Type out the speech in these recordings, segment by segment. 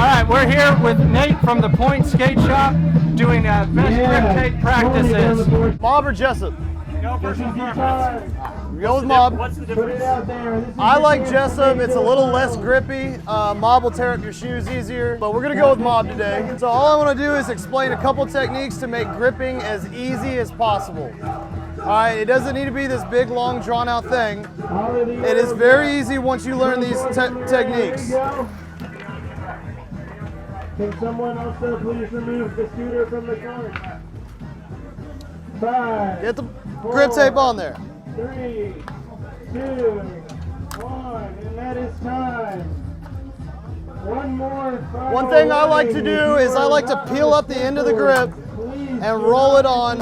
right, we're here with Nate from the Point Skate Shop doing best grip tape practices. Mob or Jessup? Go personal preference. Go with Mob. What's the difference? I like Jessup. It's a little less grippy. Mob will tear up your shoes easier, but we're gonna go with Mob today. So all I want to do is explain a couple techniques to make gripping as easy as possible. All right, it doesn't need to be this big, long, drawn-out thing. It is very easy once you learn these techniques. Can someone also please remove the scooter from the car? 5, Get the grip tape on there. 3, 2, 1, and that is time. One more. One thing I like to do is I like to peel up the end of the grip and roll it on.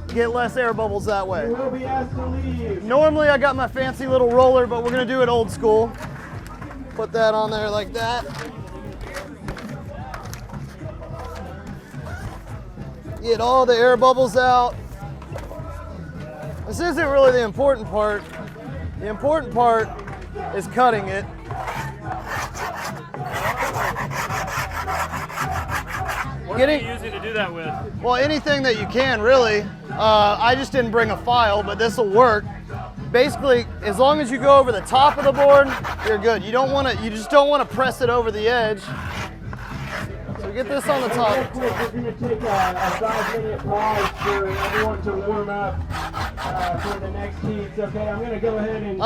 Get less air bubbles that way. You will be asked to leave. Normally I got my fancy little roller, but we're gonna do it old school. Put that on there like that. Get all the air bubbles out. This isn't really the important part. The important part is cutting it. What are you using to do that with? Well, anything that you can, really. I just didn't bring a file, but this will work. Basically, as long as you go over the top of the board, you're good. You just don't want to press it over the edge. So get this on the top. Real quick, we're going to take a 5-minute pause for everyone to warm up for the next heats. Okay, I'm going to go ahead and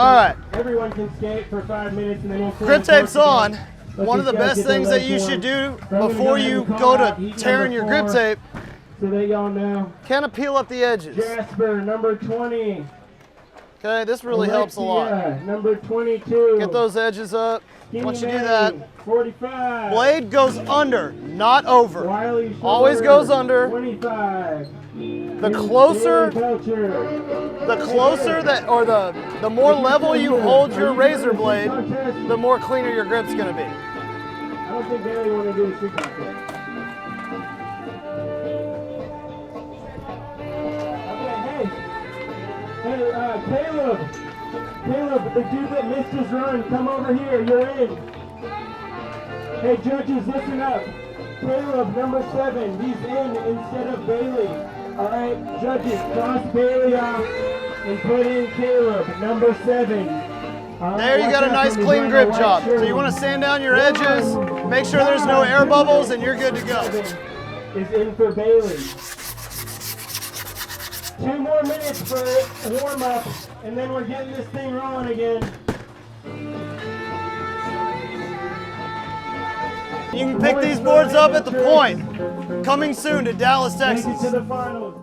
everyone can skate for 5 minutes and then we'll grip tape's on. One of the best things that you should do before you go to tearing your grip tape, so that y'all know, kind of peel up the edges. Jasper, number 20. Okay, this really helps a lot. Number 22. Get those edges up. Once you do that, 45. blade goes under, not over. Wiley Shore, Always goes under. 25. The closer that, or the more level you hold your razor blade, the more cleaner your grip's gonna be. I don't think Bailey want to do a street contest. Hey, Caleb, the dude that missed his run, come over here, you're in. Hey, judges, listen up. Caleb, number 7, he's in instead of Bailey. All right, judges, cross Bailey off and put in Caleb, number 7. There you got a nice clean grip job. So you want to sand down your edges, make sure there's no air bubbles, and you're good to go. Is in for Bailey. 2 more minutes for warm up, and then we're getting this thing rolling again. You can pick these boards up at the Point. Coming soon to Dallas, Texas. Make it to the finals.